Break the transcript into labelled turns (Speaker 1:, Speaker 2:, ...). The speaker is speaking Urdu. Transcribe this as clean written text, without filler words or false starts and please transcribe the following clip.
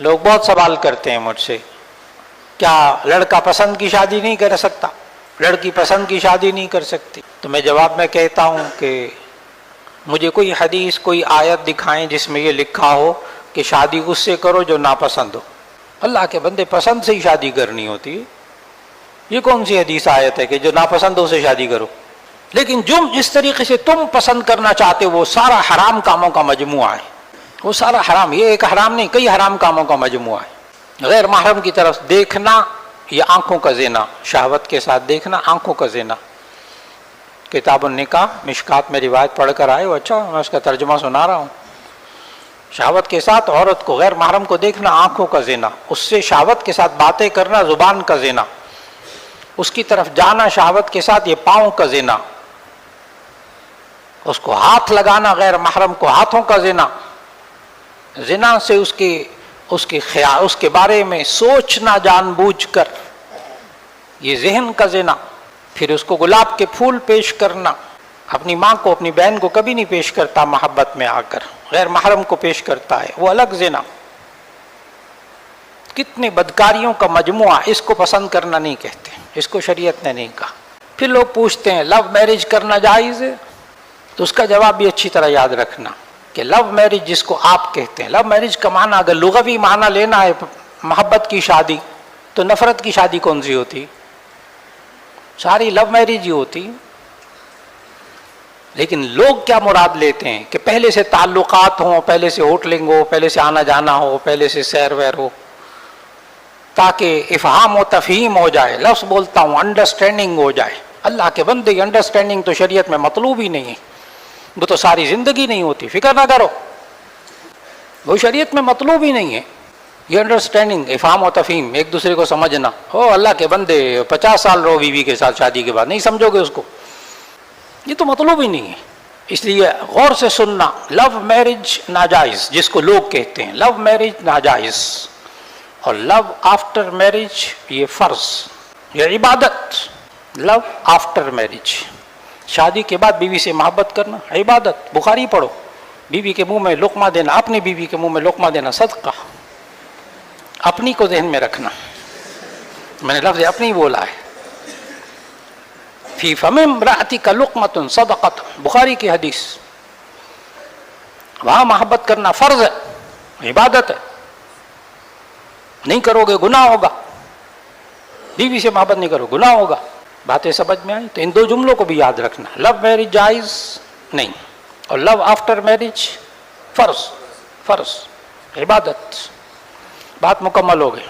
Speaker 1: لوگ بہت سوال کرتے ہیں مجھ سے، کیا لڑکا پسند کی شادی نہیں کر سکتا، لڑکی پسند کی شادی نہیں کر سکتی؟ تو میں جواب میں کہتا ہوں کہ مجھے کوئی حدیث، کوئی آیت دکھائیں جس میں یہ لکھا ہو کہ شادی اس سے کرو جو ناپسند ہو۔ اللہ کے بندے، پسند سے ہی شادی کرنی ہوتی ہے، یہ کون سی حدیث آیت ہے کہ جو ناپسند ہو اسے شادی کرو؟ لیکن جس طریقے سے تم پسند کرنا چاہتے ہو وہ سارا حرام کاموں کا مجموعہ ہے، وہ سارا حرام، یہ ایک حرام نہیں، کئی حرام کاموں کا مجموعہ ہے۔ غیر محرم کی طرف دیکھنا یہ آنکھوں کا زنا، شہوت کے ساتھ دیکھنا آنکھوں کا زنا۔ کتاب النکاح مشکات میں روایت پڑھ کر آئے ہو، اچھا میں اس کا ترجمہ سنا رہا ہوں۔ شہوت کے ساتھ عورت کو، غیر محرم کو دیکھنا آنکھوں کا زنا، اس سے شہوت کے ساتھ باتیں کرنا زبان کا زنا، اس کی طرف جانا شہوت کے ساتھ یہ پاؤں کا زنا، اس کو ہاتھ لگانا غیر محرم کو ہاتھوں کا زنا، زنا سے اس کے بارے میں سوچنا جان بوجھ کر یہ ذہن کا زنا، پھر اس کو گلاب کے پھول پیش کرنا، اپنی ماں کو اپنی بہن کو کبھی نہیں پیش کرتا محبت میں آ کر، غیر محرم کو پیش کرتا ہے، وہ الگ زنا۔ کتنے بدکاریوں کا مجموعہ، اس کو پسند کرنا نہیں کہتے، اس کو شریعت نے نہیں کہا۔ پھر لوگ پوچھتے ہیں لو میرج کرنا جائز ہے؟ تو اس کا جواب بھی اچھی طرح یاد رکھنا کہ لو میرج جس کو آپ کہتے ہیں، لو میرج کا معنی اگر لغوی معنی لینا ہے محبت کی شادی، تو نفرت کی شادی کون سی ہوتی؟ ساری لو میرج ہی ہوتی۔ لیکن لوگ کیا مراد لیتے ہیں کہ پہلے سے تعلقات ہوں، پہلے سے ہوٹلنگ ہو، پہلے سے آنا جانا ہو، پہلے سے سیر ویر ہو، تاکہ افہام و تفہیم ہو جائے، لفظ بولتا ہوں انڈرسٹینڈنگ ہو جائے۔ اللہ کے بندے، انڈرسٹینڈنگ تو شریعت میں مطلوب ہی نہیں ہے، وہ تو ساری زندگی نہیں ہوتی، فکر نہ کرو، وہ شریعت میں مطلوب ہی نہیں ہے۔ یہ انڈرسٹینڈنگ، افہام و تفہیم، ایک دوسرے کو سمجھنا، ہو اللہ کے بندے 50 سال رہو بیوی کے ساتھ، شادی کے بعد نہیں سمجھو گے اس کو، یہ تو مطلوب ہی نہیں ہے۔ اس لیے غور سے سننا، لو میرج ناجائز جس کو لوگ کہتے ہیں، لو میرج ناجائز، اور لو آفٹر میرج یہ فرض، یہ عبادت۔ لو آفٹر میرج، شادی کے بعد بیوی سے محبت کرنا عبادت۔ بخاری پڑھو، بیوی کے منہ میں لقمہ دینا، اپنی بیوی کے منہ میں لقمہ دینا صدقہ۔ اپنی کو ذہن میں رکھنا، میں نے لفظ اپنی بولا ہے۔ فی فم امرأتک لقمۃ صدقۃ، بخاری کی حدیث۔ وہاں محبت کرنا فرض ہے، عبادت ہے، نہیں کرو گے گناہ ہوگا، بیوی سے محبت نہیں کرو گناہ ہوگا۔ باتیں سمجھ میں آئی؟ تو ان دو جملوں کو بھی یاد رکھنا، لو میرج جائز نہیں، اور لو آفٹر میرج فرض، فرض عبادت۔ بات مکمل ہو گئی۔